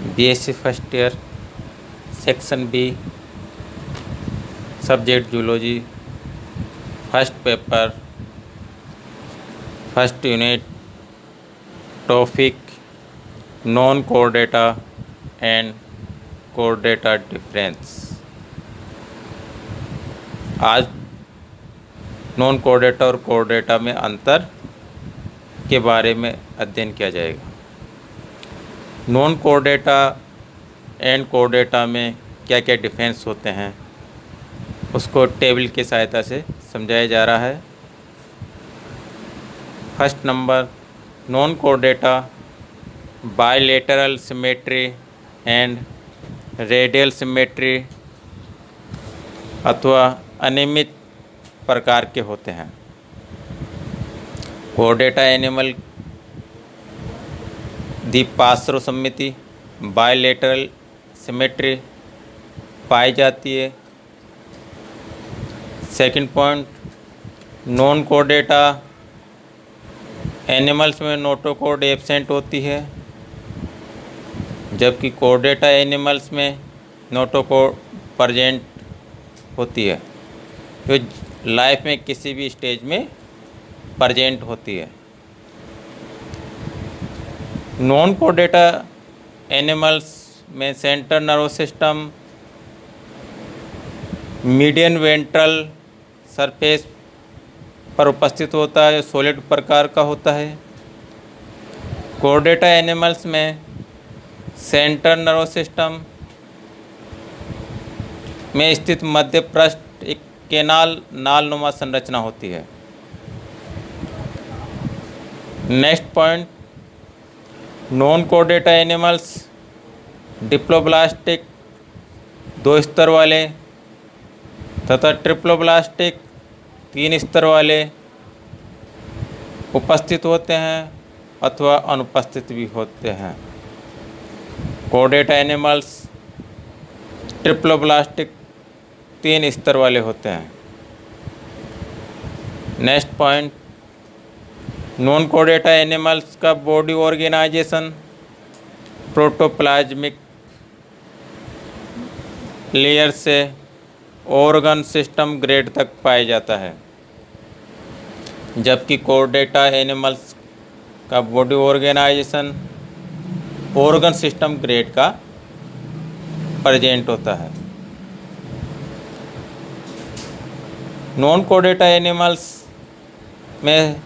BSc first year, section B, subject zoology, first paper, first unit, topic non chordata and chordata difference. आज non chordata और chordata में अंतर के बारे में अध्ययन किया जाएगा। Non chordata and chordata में क्या क्या डिफरेंस होते हैं उसको टेबल की सहायता से समझाया जा रहा है। First number, non core data bilateral symmetry and radial symmetry अथवा अनियमित प्रकार के होते हैं। कोर डेटा एनिमल द्विपार्श्व सममिति बायलेटरल सिमेट्री पाई जाती है। Second point, non chordata animals में नोटोकोड एब्सेंट होती है, जबकि कोर डेटा एनिमल्स में नोटोकोड प्रेजेंट होती है, जो लाइफ में किसी भी स्टेज में प्रेजेंट होती है। नॉन कोर डेटा एनिमल्स में central nervous system median ventral surface पर उपस्थित होता है, सॉलिड प्रकार का होता है। कोर डेटा एनिमल्स में सेंट्रल नर्वस सिस्टम में स्थित मध्य पृष्ठ एक केनाल नालनुमा संरचना होती है। Next point, non chordata animals diploblastic 2 स्तर वाले तथा ट्रिप्लोब्लास्टिक 3 स्तर वाले उपस्थित होते हैं अथवा अनुपस्थित भी होते हैं। कोर डेटा एनिमल्स ट्रिप्लोब्लास्टिक 3 स्तर वाले होते हैं। Next point, non chordata animals का बॉडी ऑर्गेनाइजेशन प्रोटोप्लाज्मिक लेयर से ऑर्गन सिस्टम ग्रेड तक पाया जाता है, जबकि कोर डेटा एनिमल्स का body organization organ system grade का प्रेजेंट होता है। नॉन कोर डेटा एनिमल्स में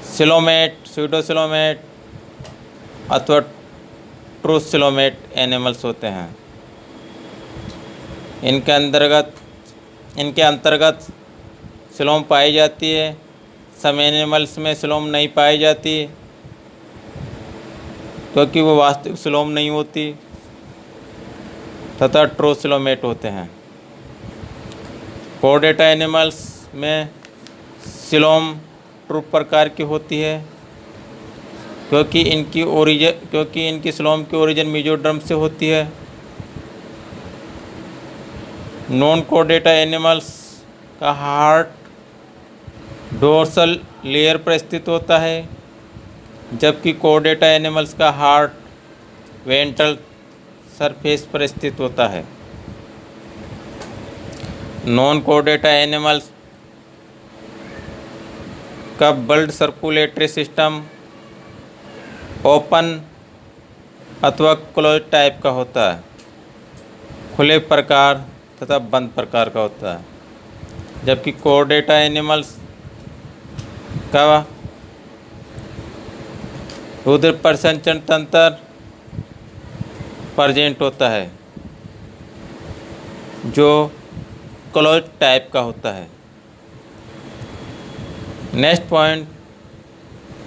सिलोमेट, स्यूडोसिलोमेट अथवा ट्रूसिलोमेट एनिमल्स होते हैं। इनके अंतर्गत सिलोम पाई जाती है। सम एनिमल्स में सिलोम नहीं पाई जाती क्योंकि वो वास्तविक सिलोम नहीं होती तथा ट्रूसिलोमेट होते हैं। कोर डेटा एनिमल्स में सिलोम ट्रू प्रकार की होती है क्योंकि इनकी सिलोम की ओरिजिन मेसोडर्म से होती है। नॉन कोर डेटा एनिमल्स का हार्ट डोर्सल लेयर पर स्थित होता है, जबकि कोर डेटा एनिमल्स का हार्ट वेंट्रल सरफेस पर स्थित होता है। नॉन कोर डेटा एनिमल्स का ब्लड सर्कुलेटरी सिस्टम ओपन अथवा क्लोज टाइप का होता है, खुले प्रकार तथा बंद प्रकार का होता है, जबकि कोर डेटा एनिमल्स का रुधिर परिसंचरण तंत्र प्रेजेंट होता है, जो क्लोज टाइप का होता है। Next point,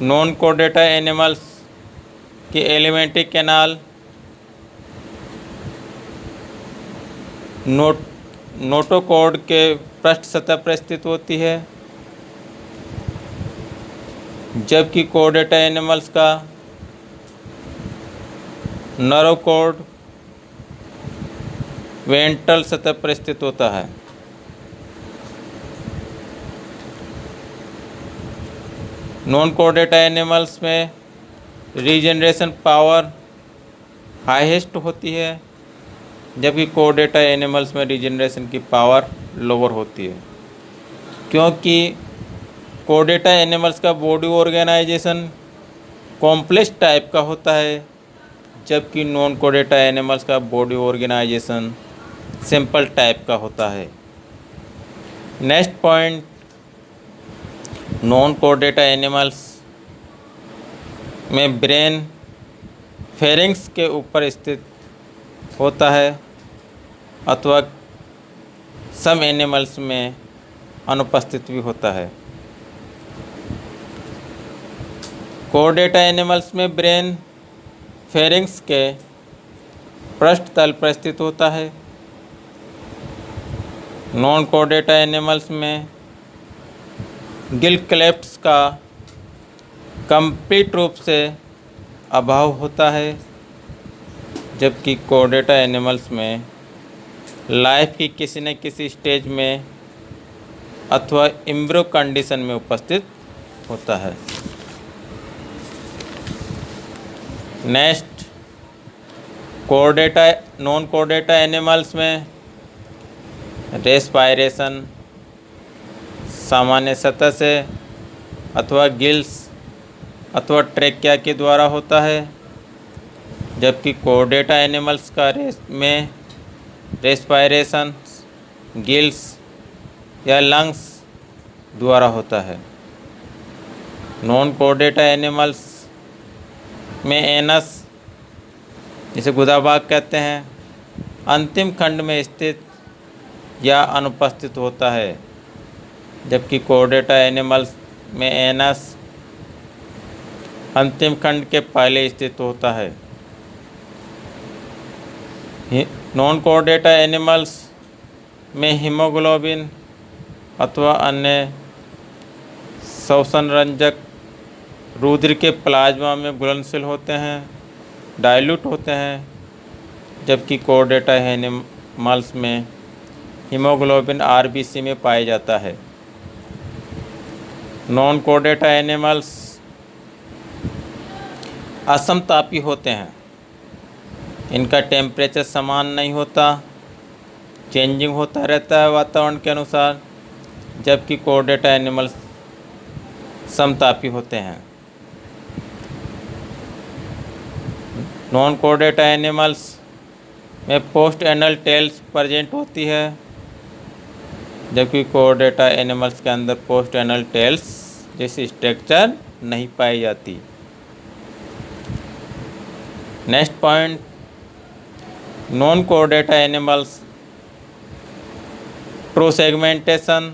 non chordata animals की एलिमेंट्री कैनाल नोटोकॉर्ड के पृष्ठ सतह पर स्थित होती है, जबकि कोर डेटा एनिमल्स का नर्वकॉर्ड वेंट्रल सतह पर स्थित होता है। नॉन कोर डेटा एनिमल्स में रीजनरेशन पावर हाईएस्ट होती है, जबकि कोडेटा एनिमल्स में रीजनरेशन की पावर लोअर होती है, क्योंकि कोडेटा एनिमल्स का बॉडी ऑर्गेनाइजेशन कॉम्प्लेक्स टाइप का होता है, जबकि नॉन कोडेटा एनिमल्स का बॉडी ऑर्गेनाइजेशन सिंपल टाइप का होता है। नेक्स्ट पॉइंट, नॉन कोडेटा एनिमल्स में ब्रेन फेरिंग्स के ऊपर स्थित होता है, अथवा सम एनिमल्स में अनुपस्थित भी होता है। कोडेटा एनिमल्स में ब्रेन फेरिंग्स के पृष्ठ तल पर स्थित होता है। नॉन कोडेटा एनिमल्स में गिल क्लेफ्ट्स का कंप्लीट रूप से अभाव होता है, जबकि कोडेटा एनिमल्स में लाइफ की किसी न किसी स्टेज में अथवा एम्ब्रियो कंडीशन में उपस्थित होता है। नेक्स्ट, कोडेटा नॉन कोडेटा एनिमल्स में रेस्पायरेशन सामान्य सतह से अथवा गिल्स अथवा ट्रेकिया के द्वारा होता है, जबकि कोडेटा एनिमल्स का में रेस्पायरेशन गिल्स या लंग्स द्वारा होता है। नॉन कोडेटा एनिमल्स में एनस, जिसे गुदाबाग कहते हैं, अंतिम खंड में स्थित या अनुपस्थित होता है, जबकि कोडेटा एनिमल्स में एनस अंतिम खंड के पहले स्थित होता है। नॉन कोडेटा एनिमल्स में हीमोग्लोबिन अथवा अन्य श्वसनरंजक रुधिर के प्लाज्मा में घुलनशील होते हैं, डाइल्यूट होते हैं, जबकि कोडेटा एनिमल्स में हीमोग्लोबिन आरबीसी में पाया जाता है। नॉन कोडेटा एनिमल्स असमतापी होते हैं, इनका टेम्परेचर समान नहीं होता, चेंजिंग होता रहता है वातावरण के अनुसार, जबकि कोडेटा एनिमल्स समतापी होते हैं। नॉन कोडेटा एनिमल्स में पोस्ट एनल टेल्स प्रेजेंट होती है, जबकि कोडेटा एनिमल्स के अंदर पोस्ट एनल टेल्स जैसी स्ट्रक्चर नहीं पाई जाती। नेक्स्ट पॉइंट, नॉन कोडेटा एनिमल्स ट्रू सेगमेंटेशन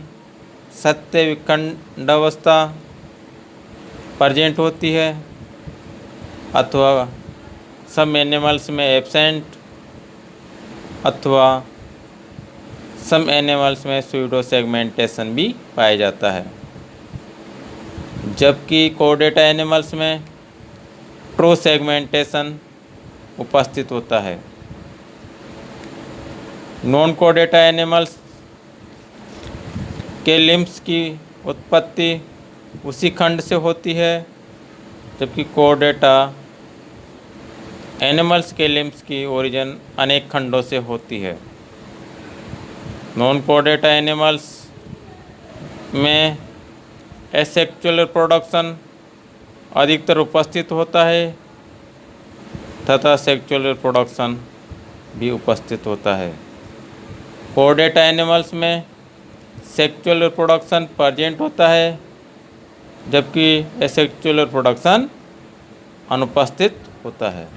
सत्य विखंडावस्था प्रेजेंट होती है, अथवा सम एनिमल्स में एब्सेंट, अथवा सम एनिमल्स में स्यूडो सेगमेंटेशन भी पाया जाता है, जबकि कोडेटा एनिमल्स में ट्रू सेगमेंटेशन उपस्थित होता है। नॉन कोडेटा एनिमल्स के लिम्स की उत्पत्ति उसी खंड से होती है, जबकि कोडेटा एनिमल्स के लिम्स की ओरिजिन अनेक खंडों से होती है। नॉन कोडेटा एनिमल्स में एसेक्सुअल रिप्रोडक्शन अधिकतर उपस्थित होता है तथा सेक्सुअल रिप्रोडक्शन भी उपस्थित होता है। कोडेटा एनिमल्स में सेक्सुअल रिप्रोडक्शन प्रेजेंट होता है, जबकि एसेक्सुअल रिप्रोडक्शन अनुपस्थित होता है।